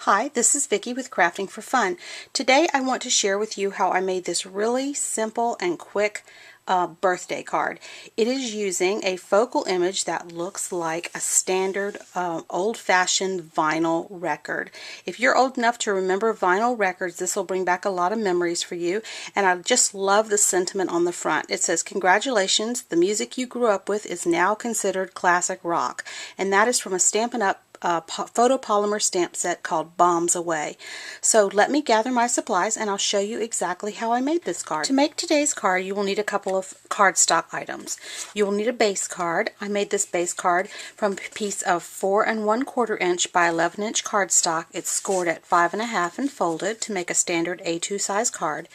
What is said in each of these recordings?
Hi, this is Vicki with Crafting for Fun. Today I want to share with you how I made this really simple and quick birthday card. It is using a focal image that looks like a standard old-fashioned vinyl record. If you're old enough to remember vinyl records, this will bring back a lot of memories for you, and I just love the sentiment on the front. It says, "Congratulations, the music you grew up with is now considered classic rock," and that is from a Stampin' Up! Photopolymer stamp set called Bombs Away. So let me gather my supplies and I'll show you exactly how I made this card. To make today's card, you will need a couple of cardstock items. You will need a base card. I made this base card from a piece of 4 1/4 inch by 11 inch cardstock. It's scored at 5 1/2 and folded to make a standard A2 size card.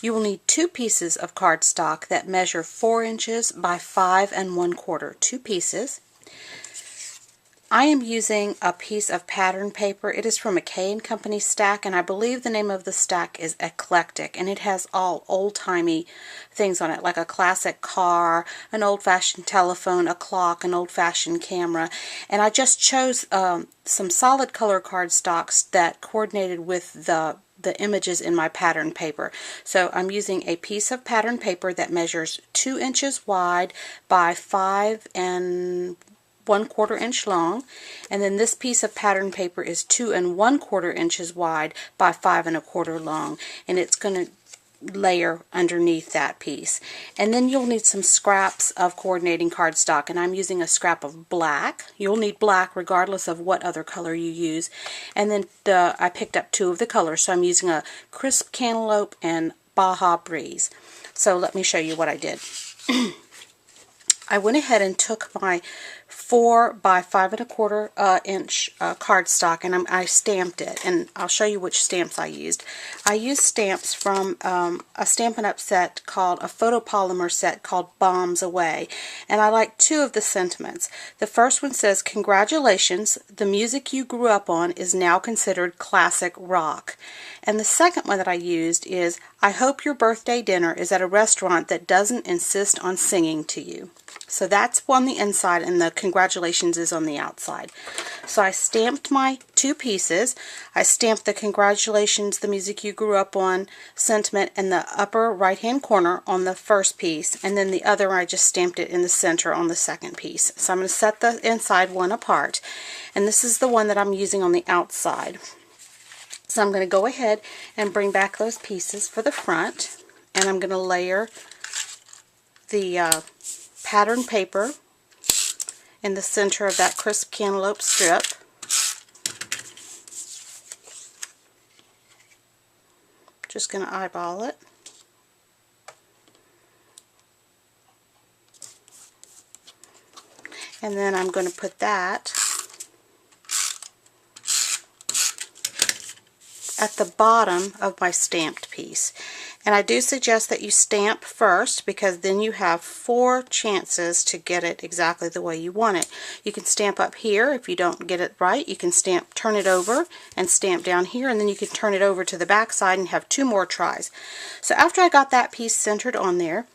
You will need 2 pieces of cardstock that measure 4 inches by 5 1/4, 2 pieces. I am using a piece of pattern paper. It is from a K & Company stack, and I believe the name of the stack is Eclectic, and it has all old-timey things on it, like a classic car, an old-fashioned telephone, a clock, an old-fashioned camera, and I just chose some solid color cardstocks that coordinated with the images in my pattern paper. So I'm using a piece of pattern paper that measures 2 inches wide by 5 1/4 inch long, and then this piece of pattern paper is 2 1/4 inches wide by 5 1/4 long, and it's going to layer underneath that piece. And then you'll need some scraps of coordinating cardstock, and I'm using a scrap of black. You'll need black regardless of what other color you use. And then I picked up 2 of the colors, so I'm using a Crisp Cantaloupe and Baja Breeze. So let me show you what I did. I went ahead and took my 4 by 5 1/4 inch cardstock, and I stamped it, and I'll show you which stamps I used. I used stamps from a Stampin' Up! Set called a photopolymer set called Bombs Away, and I like 2 of the sentiments. The first one says, "Congratulations, the music you grew up on is now considered classic rock." And the second one that I used is, "I hope your birthday dinner is at a restaurant that doesn't insist on singing to you." So that's on the inside, and the congratulations is on the outside. So I stamped my 2 pieces. I stamped the congratulations, the music you grew up on sentiment in the upper right hand corner on the first piece, and then the other I just stamped it in the center on the second piece. So I'm going to set the inside one apart, and this is the one that I'm using on the outside. So I'm going to go ahead and bring back those pieces for the front, and I'm going to layer the pattern paper in the center of that Crisp Cantaloupe strip. Just going to eyeball it. And then I'm going to put that at the bottom of my stamped piece. And I do suggest that you stamp first, because then you have 4 chances to get it exactly the way you want it. You can stamp up here. If you don't get it right, you can turn it over and stamp down here, and then you can turn it over to the back side and have 2 more tries. So after I got that piece centered on there,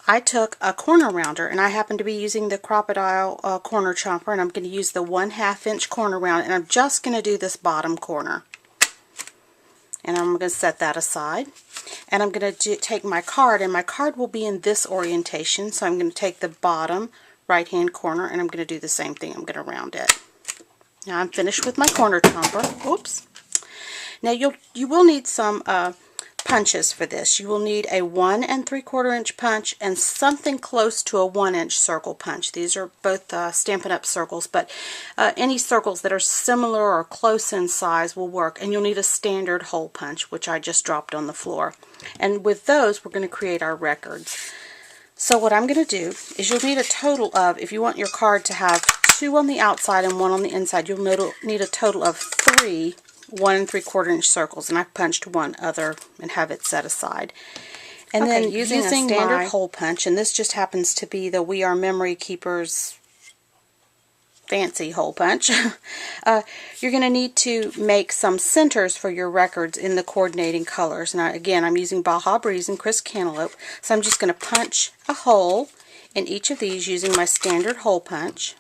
I took a corner rounder, and I happen to be using the Crocodile corner chomper, and I'm going to use the 1/2 inch corner round, and I'm just going to do this bottom corner. And I'm going to set that aside. And I'm going to take my card, and my card will be in this orientation. So I'm going to take the bottom right hand corner, and I'm going to do the same thing. I'm going to round it. Now I'm finished with my corner chomper. Oops. Now you will need some punches for this. You will need a 1 3/4 inch punch and something close to a 1 inch circle punch. These are both Stampin' Up! Circles, but any circles that are similar or close in size will work. And you'll need a standard hole punch, which I just dropped on the floor. And with those, we're going to create our records. So what I'm going to do is, you'll need a total of, if you want your card to have 2 on the outside and 1 on the inside, you'll need a total of 3 1 3/4 inch circles, and I've punched 1 other and have it set aside. And then using a standard hole punch, and this just happens to be the We Are Memory Keepers fancy hole punch, you're going to need to make some centers for your records in the coordinating colors. Now again, I'm using Baja Breeze and Crisp Cantaloupe, so I'm just going to punch a hole in each of these using my standard hole punch.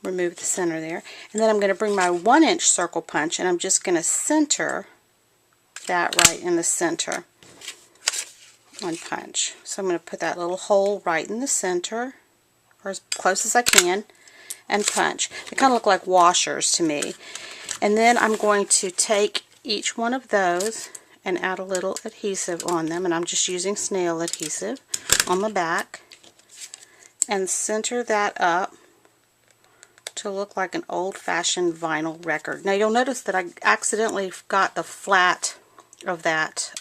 remove the center there. And then I'm going to bring my 1-inch circle punch and I'm just going to center that right in the center and punch. So I'm going to put that little hole right in the center, or as close as I can, and punch. They kind of look like washers to me. And then I'm going to take each one of those and add a little adhesive on them, and I'm just using snail adhesive on the back, and center that up to look like an old-fashioned vinyl record. Now you'll notice that I accidentally got the flat of that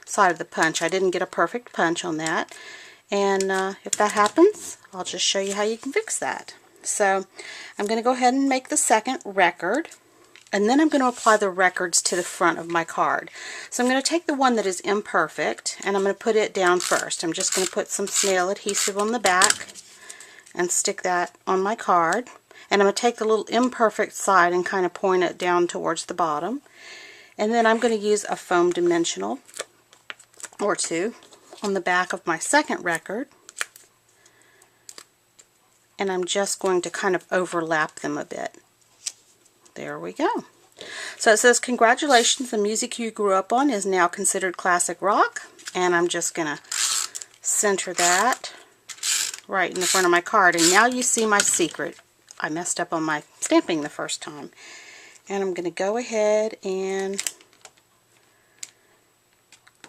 side of the punch. I didn't get a perfect punch on that, and if that happens, I'll just show you how you can fix that. So I'm going to go ahead and make the second record, and then I'm going to apply the records to the front of my card. So I'm going to take the one that is imperfect and I'm going to put it down first. I'm just going to put some snail adhesive on the back and stick that on my card. And I'm going to take the little imperfect side and kind of point it down towards the bottom. And then I'm going to use a foam dimensional or two on the back of my second record. And I'm just going to kind of overlap them a bit. There we go. So it says, congratulations, the music you grew up on is now considered classic rock. And I'm just going to center that right in the front of my card. And now you see my secret. I messed up on my stamping the first time. And I'm going to go ahead and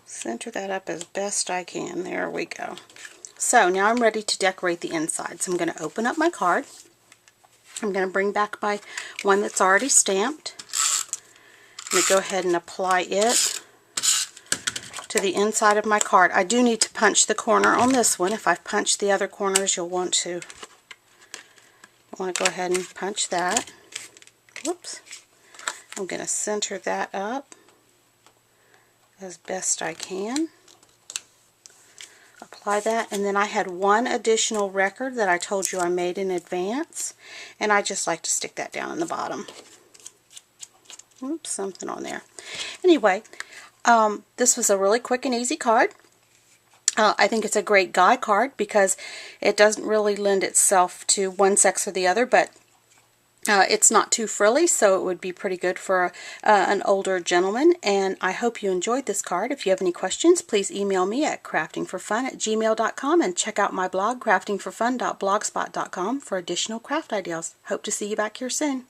center that up as best I can. There we go. So now I'm ready to decorate the inside. So I'm going to open up my card. I'm going to bring back my one that's already stamped. I'm going to go ahead and apply it to the inside of my card. I do need to punch the corner on this one. If I've punched the other corners, you'll want to go ahead and punch that. Whoops. I'm going to center that up as best I can. Apply that, and then I had one additional record that I told you I made in advance, and I just like to stick that down in the bottom. Oops, something on there. Anyway, this was a really quick and easy card. I think it's a great guy card because it doesn't really lend itself to one sex or the other, but it's not too frilly, so it would be pretty good for an older gentleman. And I hope you enjoyed this card. If you have any questions, please email me at craftingforfun@gmail.com and check out my blog, craftingforfun.blogspot.com, for additional craft ideas. Hope to see you back here soon.